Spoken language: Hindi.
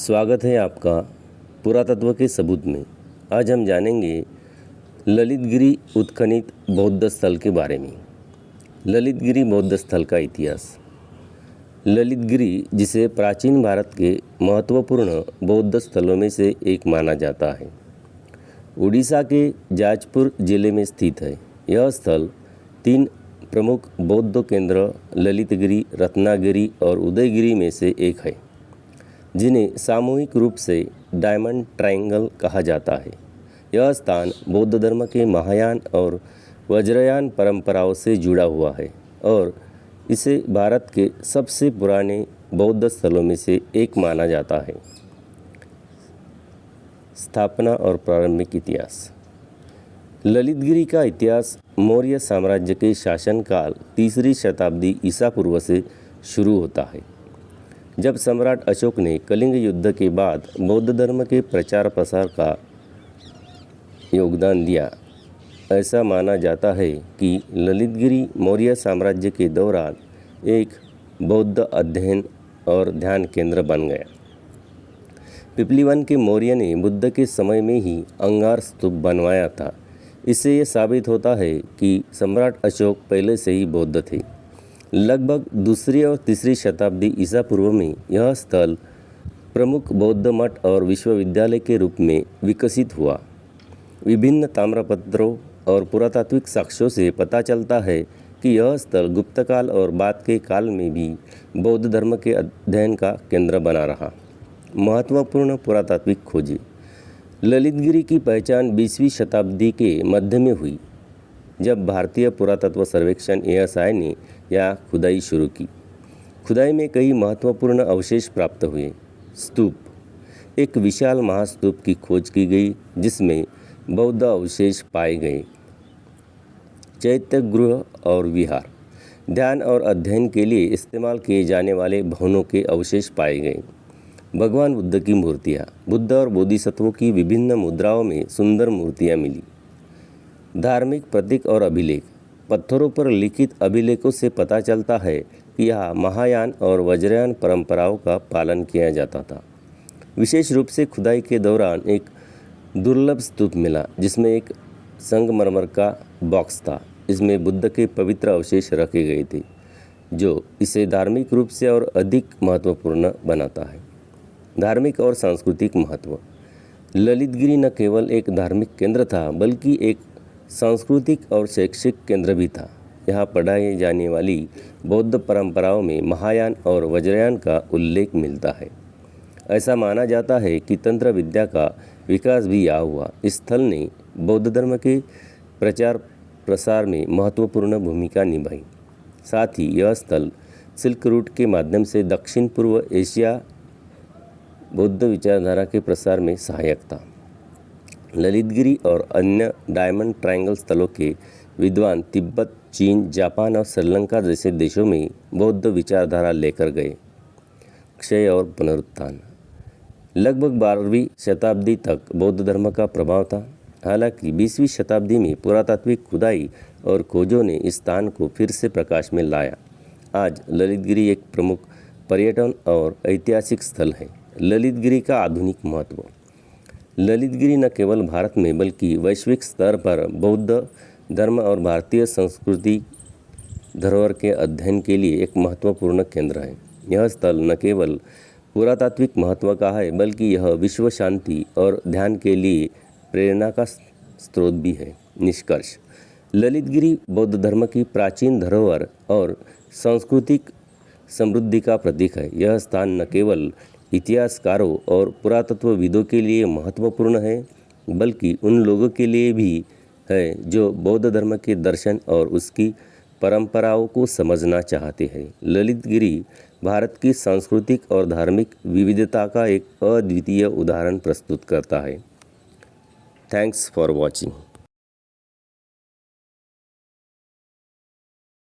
स्वागत है आपका पुरातत्व के सबूत में। आज हम जानेंगे ललितगिरी उत्खनित बौद्ध स्थल के बारे में। ललितगिरी बौद्ध स्थल का इतिहास। ललितगिरी, जिसे प्राचीन भारत के महत्वपूर्ण बौद्ध स्थलों में से एक माना जाता है, उड़ीसा के जाजपुर जिले में स्थित है। यह स्थल 3 प्रमुख बौद्ध केंद्र ललितगिरी, रत्नागिरी और उदयगिरी में से एक है, जिन्हें सामूहिक रूप से डायमंड ट्रायंगल कहा जाता है। यह स्थान बौद्ध धर्म के महायान और वज्रयान परंपराओं से जुड़ा हुआ है और इसे भारत के सबसे पुराने बौद्ध स्थलों में से एक माना जाता है। स्थापना और प्रारंभिक इतिहास। ललितगिरी का इतिहास मौर्य साम्राज्य के शासनकाल 3री शताब्दी ईसा पूर्व से शुरू होता है, जब सम्राट अशोक ने कलिंग युद्ध के बाद बौद्ध धर्म के प्रचार प्रसार का योगदान दिया। ऐसा माना जाता है कि ललितगिरी मौर्य साम्राज्य के दौरान एक बौद्ध अध्ययन और ध्यान केंद्र बन गया। पिपलीवन के मौर्य ने बुद्ध के समय में ही अंगार स्तूप बनवाया था। इससे ये साबित होता है कि सम्राट अशोक पहले से ही बौद्ध थे। लगभग 2री और 3री शताब्दी ईसा पूर्व में यह स्थल प्रमुख बौद्ध मठ और विश्वविद्यालय के रूप में विकसित हुआ। विभिन्न ताम्रपत्रों और पुरातात्विक साक्ष्यों से पता चलता है कि यह स्थल गुप्त काल और बाद के काल में भी बौद्ध धर्म के अध्ययन का केंद्र बना रहा। महत्वपूर्ण पुरातात्विक खोजें। ललितगिरी की पहचान 20वीं शताब्दी के मध्य में हुई, जब भारतीय पुरातत्व सर्वेक्षण ASI ने यह खुदाई शुरू की। खुदाई में कई महत्वपूर्ण अवशेष प्राप्त हुए। स्तूप। एक विशाल महास्तूप की खोज की गई, जिसमें बौद्ध अवशेष पाए गए। चैत्य गृह और विहार। ध्यान और अध्ययन के लिए इस्तेमाल किए जाने वाले भवनों के अवशेष पाए गए। भगवान बुद्ध की मूर्तियाँ। बुद्ध और बोधिसत्वों की विभिन्न मुद्राओं में सुंदर मूर्तियाँ मिली। धार्मिक प्रतीक और अभिलेख। पत्थरों पर लिखित अभिलेखों से पता चलता है कि यहाँ महायान और वज्रयान परंपराओं का पालन किया जाता था। विशेष रूप से खुदाई के दौरान एक दुर्लभ स्तूप मिला, जिसमें एक संगमरमर का बॉक्स था। इसमें बुद्ध के पवित्र अवशेष रखे गए थे, जो इसे धार्मिक रूप से और अधिक महत्वपूर्ण बनाता है। धार्मिक और सांस्कृतिक महत्व। ललितगिरी न केवल एक धार्मिक केंद्र था, बल्कि एक सांस्कृतिक और शैक्षिक केंद्र भी था। यहाँ पढ़ाई जाने वाली बौद्ध परंपराओं में महायान और वज्रयान का उल्लेख मिलता है। ऐसा माना जाता है कि तंत्र विद्या का विकास भी यहाँ हुआ। इस स्थल ने बौद्ध धर्म के प्रचार प्रसार में महत्वपूर्ण भूमिका निभाई। साथ ही यह स्थल सिल्क रूट के माध्यम से दक्षिण पूर्व एशिया बौद्ध विचारधारा के प्रसार में सहायक था। ललितगिरी और अन्य डायमंड ट्रायंगल स्थलों के विद्वान तिब्बत, चीन, जापान और श्रीलंका जैसे देशों में बौद्ध विचारधारा लेकर गए। क्षय और पुनरुत्थान। लगभग 12वीं शताब्दी तक बौद्ध धर्म का प्रभाव था। हालांकि 20वीं शताब्दी में पुरातात्विक खुदाई और खोजों ने इस स्थान को फिर से प्रकाश में लाया। आज ललितगिरी एक प्रमुख पर्यटन और ऐतिहासिक स्थल है। ललितगिरी का आधुनिक महत्व। ललितगिरी न केवल भारत में बल्कि वैश्विक स्तर पर बौद्ध धर्म और भारतीय संस्कृति धरोहर के अध्ययन के लिए एक महत्वपूर्ण केंद्र है। यह स्थल न केवल पुरातात्विक महत्व का है, बल्कि यह विश्व शांति और ध्यान के लिए प्रेरणा का स्रोत भी है। निष्कर्ष। ललितगिरी बौद्ध धर्म की प्राचीन धरोहर और सांस्कृतिक समृद्धि का प्रतीक है। यह स्थान न केवल इतिहासकारों और पुरातत्वविदों के लिए महत्वपूर्ण है, बल्कि उन लोगों के लिए भी है जो बौद्ध धर्म के दर्शन और उसकी परंपराओं को समझना चाहते हैं। ललितगिरी भारत की सांस्कृतिक और धार्मिक विविधता का एक अद्वितीय उदाहरण प्रस्तुत करता है। Thanks for watching.